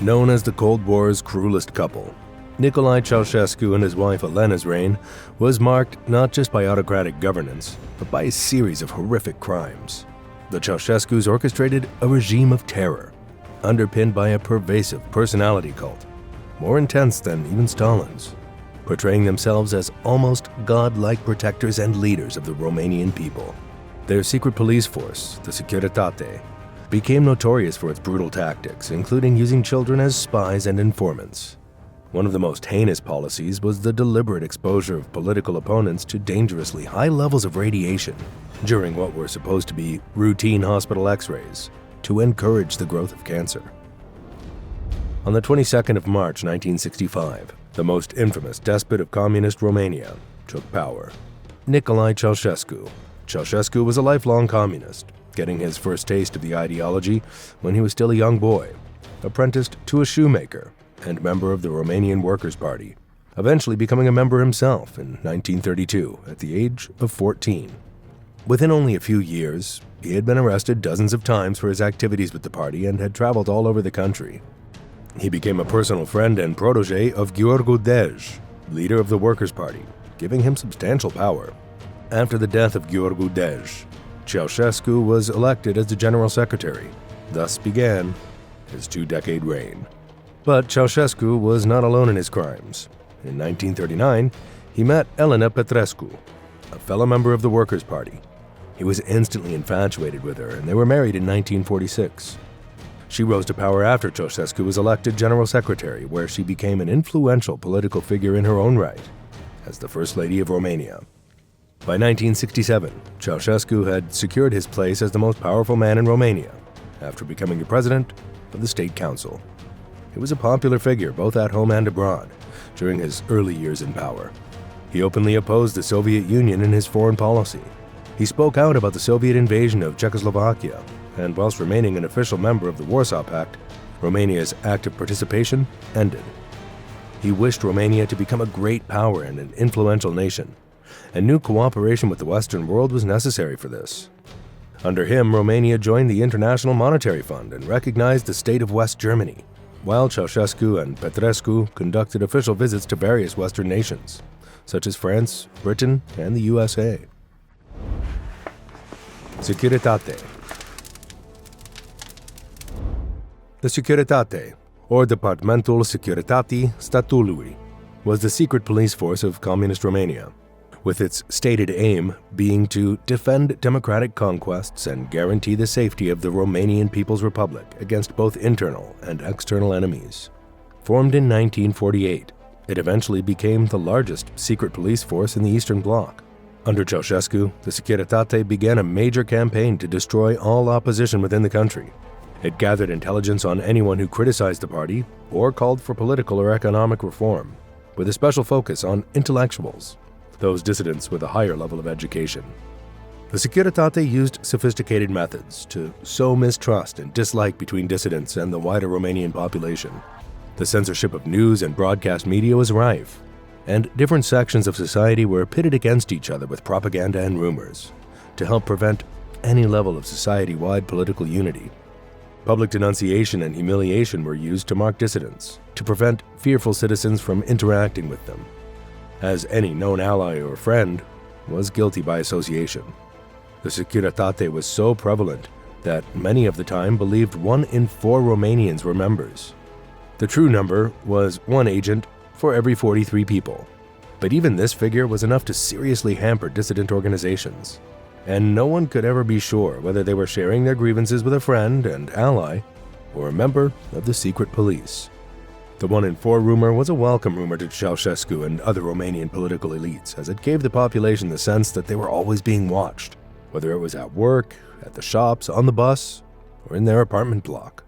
Known as the Cold War's cruelest couple, Nicolae Ceaușescu and his wife Elena's reign was marked not just by autocratic governance, but by a series of horrific crimes. The Ceaușescus orchestrated a regime of terror, underpinned by a pervasive personality cult, more intense than even Stalin's, portraying themselves as almost godlike protectors and leaders of the Romanian people. Their secret police force, the Securitate, became notorious for its brutal tactics, including using children as spies and informants. One of the most heinous policies was the deliberate exposure of political opponents to dangerously high levels of radiation during what were supposed to be routine hospital x-rays to encourage the growth of cancer. On the 22nd of March 1965, the most infamous despot of communist Romania took power, Nicolae Ceaușescu. Ceaușescu was a lifelong communist, getting his first taste of the ideology when he was still a young boy, apprenticed to a shoemaker and member of the Romanian Workers' Party, eventually becoming a member himself in 1932 at the age of 14. Within only a few years, he had been arrested dozens of times for his activities with the party and had traveled all over the country. He became a personal friend and protege of Gheorghe Dej, leader of the Workers' Party, giving him substantial power. After the death of Gheorghe Dej, Ceaușescu was elected as the General Secretary. Thus began his two-decade reign. But Ceaușescu was not alone in his crimes. In 1939, he met Elena Petrescu, a fellow member of the Workers' Party. He was instantly infatuated with her, and they were married in 1946. She rose to power after Ceaușescu was elected General Secretary, where she became an influential political figure in her own right, as the First Lady of Romania. By 1967, Ceaușescu had secured his place as the most powerful man in Romania, after becoming the president of the State Council. He was a popular figure both at home and abroad during his early years in power. He openly opposed the Soviet Union in his foreign policy. He spoke out about the Soviet invasion of Czechoslovakia, and whilst remaining an official member of the Warsaw Pact, Romania's active participation ended. He wished Romania to become a great power and an influential nation, and knew cooperation with the Western world was necessary for this. Under him, Romania joined the International Monetary Fund and recognized the state of West Germany, while Ceaușescu and Petrescu conducted official visits to various Western nations, such as France, Britain, and the USA. Securitate. The Securitate, or Departamentul Securitate Statului, was the secret police force of Communist Romania, with its stated aim being to defend democratic conquests and guarantee the safety of the Romanian People's Republic against both internal and external enemies. Formed in 1948, it eventually became the largest secret police force in the Eastern Bloc. Under Ceaușescu, the Securitate began a major campaign to destroy all opposition within the country. It gathered intelligence on anyone who criticized the party or called for political or economic reform, with a special focus on intellectuals, those dissidents with a higher level of education. The Securitate used sophisticated methods to sow mistrust and dislike between dissidents and the wider Romanian population. The censorship of news and broadcast media was rife, and different sections of society were pitted against each other with propaganda and rumors to help prevent any level of society-wide political unity. Public denunciation and humiliation were used to mark dissidents, to prevent fearful citizens from interacting with them, as any known ally or friend was guilty by association. The Securitate was so prevalent that many of the time believed 1 in 4 Romanians were members. The true number was 1 agent for every 43 people, but even this figure was enough to seriously hamper dissident organizations, and no one could ever be sure whether they were sharing their grievances with a friend and ally or a member of the secret police. The 1 in 4 rumor was a welcome rumor to Ceaușescu and other Romanian political elites, as it gave the population the sense that they were always being watched, whether it was at work, at the shops, on the bus, or in their apartment block.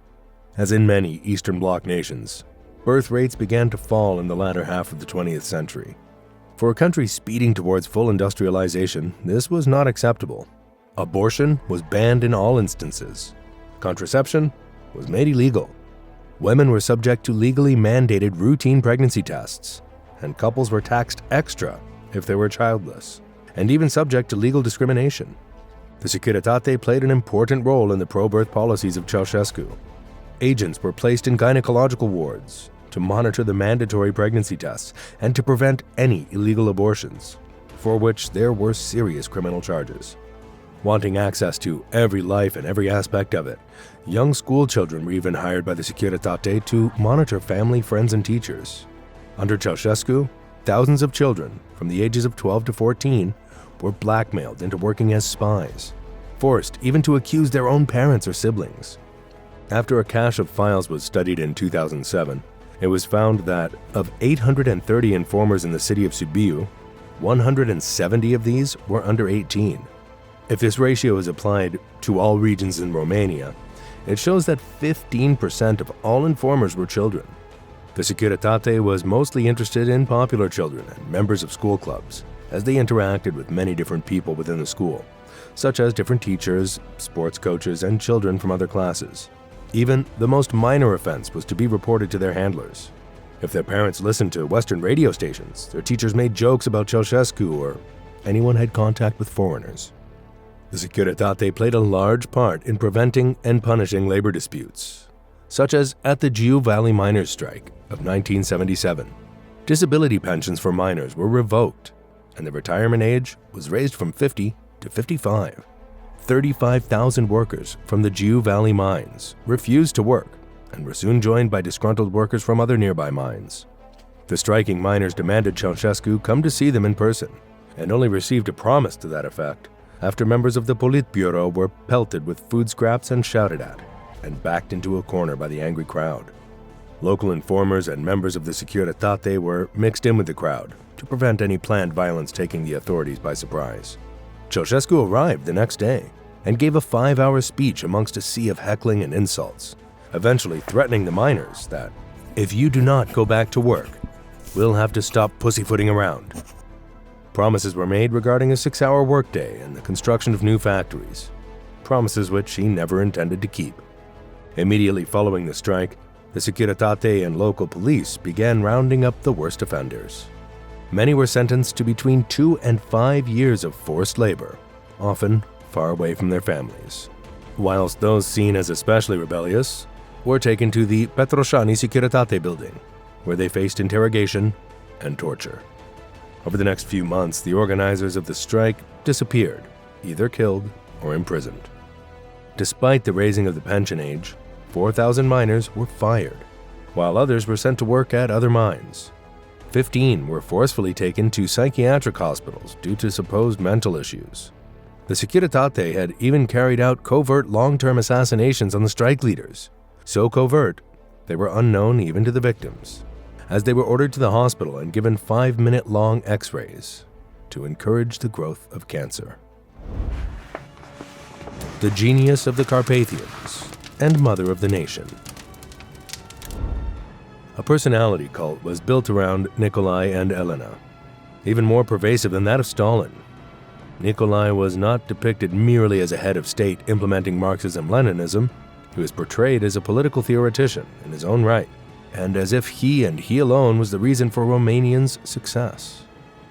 As in many Eastern Bloc nations, birth rates began to fall in the latter half of the 20th century. For a country speeding towards full industrialization, this was not acceptable. Abortion was banned in all instances. Contraception was made illegal. Women were subject to legally mandated routine pregnancy tests, and couples were taxed extra if they were childless, and even subject to legal discrimination. The Securitate played an important role in the pro-birth policies of Ceaușescu. agents were placed in gynecological wards to monitor the mandatory pregnancy tests and to prevent any illegal abortions, for which there were serious criminal charges. Wanting access to every life and every aspect of it, young school children were even hired by the Securitate to monitor family, friends, and teachers. Under Ceaușescu, thousands of children from the ages of 12 to 14 were blackmailed into working as spies, forced even to accuse their own parents or siblings. After a cache of files was studied in 2007, it was found that of 830 informers in the city of Sibiu, 170 of these were under 18. If this ratio is applied to all regions in Romania, it shows that 15% of all informers were children. The Securitate was mostly interested in popular children and members of school clubs, as they interacted with many different people within the school, such as different teachers, sports coaches, and children from other classes. Even the most minor offense was to be reported to their handlers. If their parents listened to Western radio stations, their teachers made jokes about Ceaușescu or anyone had contact with foreigners. The Securitate played a large part in preventing and punishing labor disputes, such as at the Jiu Valley miners' strike of 1977. Disability pensions for miners were revoked, and the retirement age was raised from 50 to 55. 35,000 workers from the Jiu Valley mines refused to work and were soon joined by disgruntled workers from other nearby mines. The striking miners demanded Ceaușescu come to see them in person, and only received a promise to that effect after members of the Politburo were pelted with food scraps and shouted at, and backed into a corner by the angry crowd. Local informers and members of the Securitate were mixed in with the crowd to prevent any planned violence taking the authorities by surprise. Ceaușescu arrived the next day and gave a 5-hour speech amongst a sea of heckling and insults, eventually threatening the miners that, if you do not go back to work, we'll have to stop pussyfooting around. Promises were made regarding a 6-hour workday and the construction of new factories, promises which he never intended to keep. Immediately following the strike, the Securitate and local police began rounding up the worst offenders. Many were sentenced to between 2 and 5 years of forced labor, often far away from their families, whilst those seen as especially rebellious were taken to the Petroșani Securitate building, where they faced interrogation and torture. Over the next few months, the organizers of the strike disappeared, either killed or imprisoned. Despite the raising of the pension age, 4,000 miners were fired, while others were sent to work at other mines. 15 were forcefully taken to psychiatric hospitals due to supposed mental issues. The Securitate had even carried out covert long-term assassinations on the strike leaders, so covert they were unknown even to the victims, as they were ordered to the hospital and given 5-minute-long x-rays to encourage the growth of cancer. The genius of the Carpathians and mother of the nation. A personality cult was built around Nicolae and Elena, even more pervasive than that of Stalin. Nicolae was not depicted merely as a head of state implementing Marxism-Leninism. He was portrayed as a political theoretician in his own right, and as if he and he alone was the reason for Romanians' success.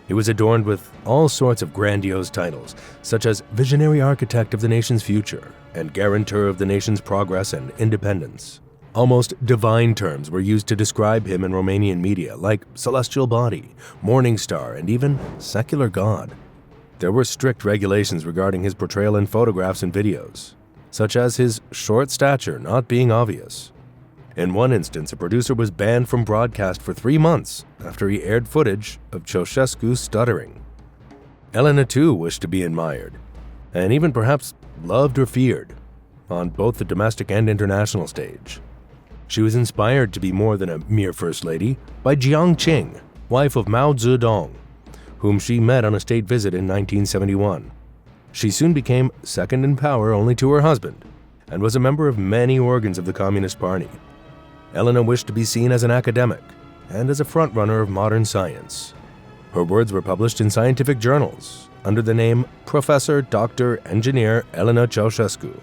He was adorned with all sorts of grandiose titles, such as visionary architect of the nation's future and guarantor of the nation's progress and independence. Almost divine terms were used to describe him in Romanian media, like celestial body, morning star, and even secular god. There were strict regulations regarding his portrayal in photographs and videos, such as his short stature not being obvious. In one instance, a producer was banned from broadcast for 3 months after he aired footage of Ceaușescu stuttering. Elena too wished to be admired, and even perhaps loved or feared, on both the domestic and international stage. She was inspired to be more than a mere first lady by Jiang Qing, wife of Mao Zedong, whom she met on a state visit in 1971. She soon became second in power only to her husband, and was a member of many organs of the Communist Party. Elena wished to be seen as an academic and as a frontrunner of modern science. Her words were published in scientific journals under the name Professor Dr. Engineer Elena Ceausescu,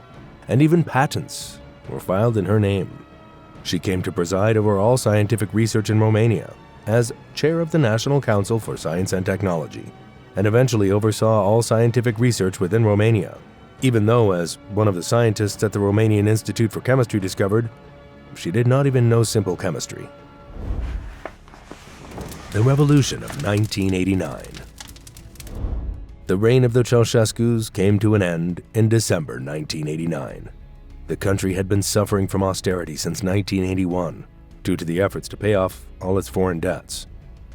and even patents were filed in her name. She came to preside over all scientific research in Romania as chair of the National Council for Science and Technology, and eventually oversaw all scientific research within Romania, even though, as one of the scientists at the Romanian Institute for Chemistry discovered, she did not even know simple chemistry. The Revolution of 1989. The reign of the Ceausescus came to an end in December 1989. The country had been suffering from austerity since 1981 due to the efforts to pay off all its foreign debts.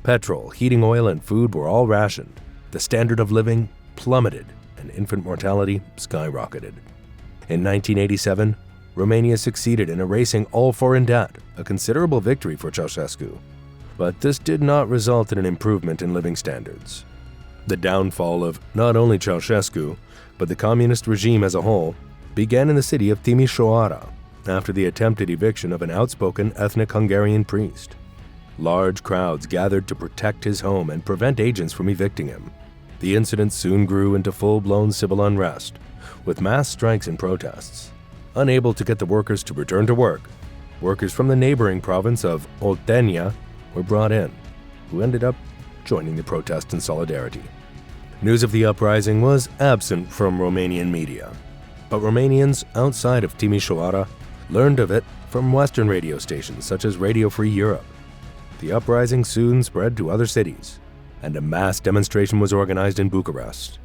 Petrol, heating oil, and food were all rationed. The standard of living plummeted, and infant mortality skyrocketed. In 1987, Romania succeeded in erasing all foreign debt, a considerable victory for Ceausescu. But this did not result in an improvement in living standards. The downfall of not only Ceausescu, but the communist regime as a whole, began in the city of Timișoara after the attempted eviction of an outspoken ethnic Hungarian priest. Large crowds gathered to protect his home and prevent agents from evicting him. The incident soon grew into full-blown civil unrest, with mass strikes and protests. Unable to get the workers to return to work, workers from the neighboring province of Oltenia were brought in, who ended up joining the protest in solidarity. News of the uprising was absent from Romanian media, but Romanians outside of Timișoara learned of it from Western radio stations such as Radio Free Europe. The uprising soon spread to other cities, and a mass demonstration was organized in Bucharest.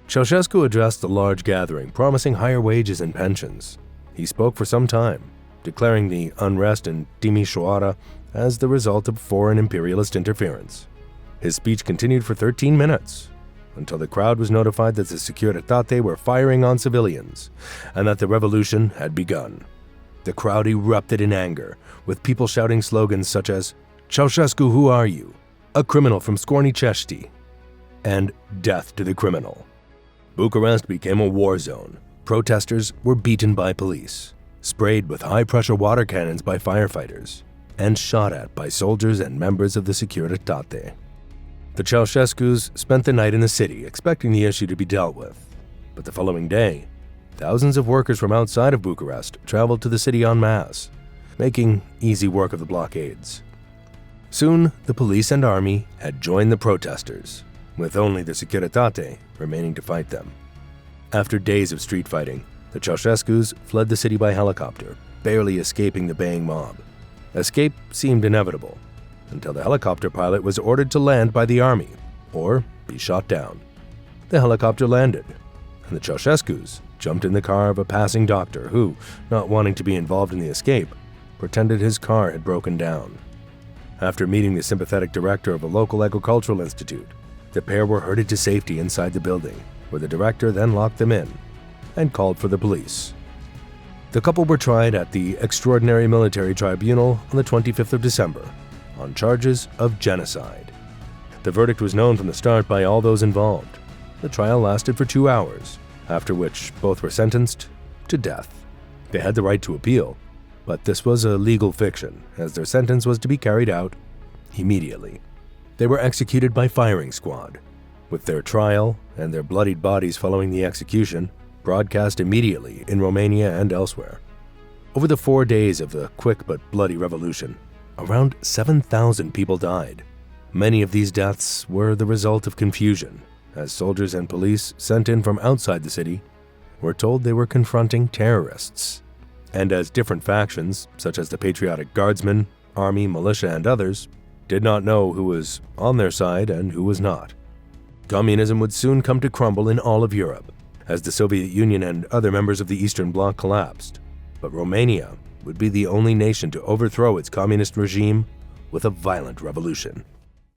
Ceausescu addressed the large gathering, promising higher wages and pensions. He spoke for some time, declaring the unrest in Timișoara as the result of foreign imperialist interference. His speech continued for 13 minutes, until the crowd was notified that the Securitate were firing on civilians, and that the revolution had begun. The crowd erupted in anger, with people shouting slogans such as, "Ceausescu, who are you? A criminal from Scornicești," and "Death to the criminal." Bucharest became a war zone. Protesters were beaten by police, sprayed with high-pressure water cannons by firefighters, and shot at by soldiers and members of the Securitate. The Ceausescus spent the night in the city, expecting the issue to be dealt with. But the following day, thousands of workers from outside of Bucharest traveled to the city en masse, making easy work of the blockades. Soon, the police and army had joined the protesters, with only the Securitate remaining to fight them. After days of street fighting, the Ceausescus fled the city by helicopter, barely escaping the baying mob. Escape seemed inevitable, until the helicopter pilot was ordered to land by the army, or be shot down. The helicopter landed, and the Ceausescus jumped in the car of a passing doctor who, not wanting to be involved in the escape, pretended his car had broken down. After meeting the sympathetic director of a local agricultural institute, the pair were herded to safety inside the building, where the director then locked them in and called for the police. The couple were tried at the Extraordinary Military Tribunal on the 25th of December on charges of genocide. The verdict was known from the start by all those involved. The trial lasted for 2 hours, after which both were sentenced to death. They had the right to appeal, but this was a legal fiction, as their sentence was to be carried out immediately. They were executed by firing squad, with their trial and their bloodied bodies following the execution broadcast immediately in Romania and elsewhere. Over the 4 days of the quick but bloody revolution, around 7,000 people died. Many of these deaths were the result of confusion, as soldiers and police sent in from outside the city were told they were confronting terrorists, and as different factions, such as the Patriotic Guardsmen, Army, Militia, and others, did not know who was on their side and who was not. Communism would soon come to crumble in all of Europe, as the Soviet Union and other members of the Eastern Bloc collapsed. But Romania would be the only nation to overthrow its communist regime with a violent revolution.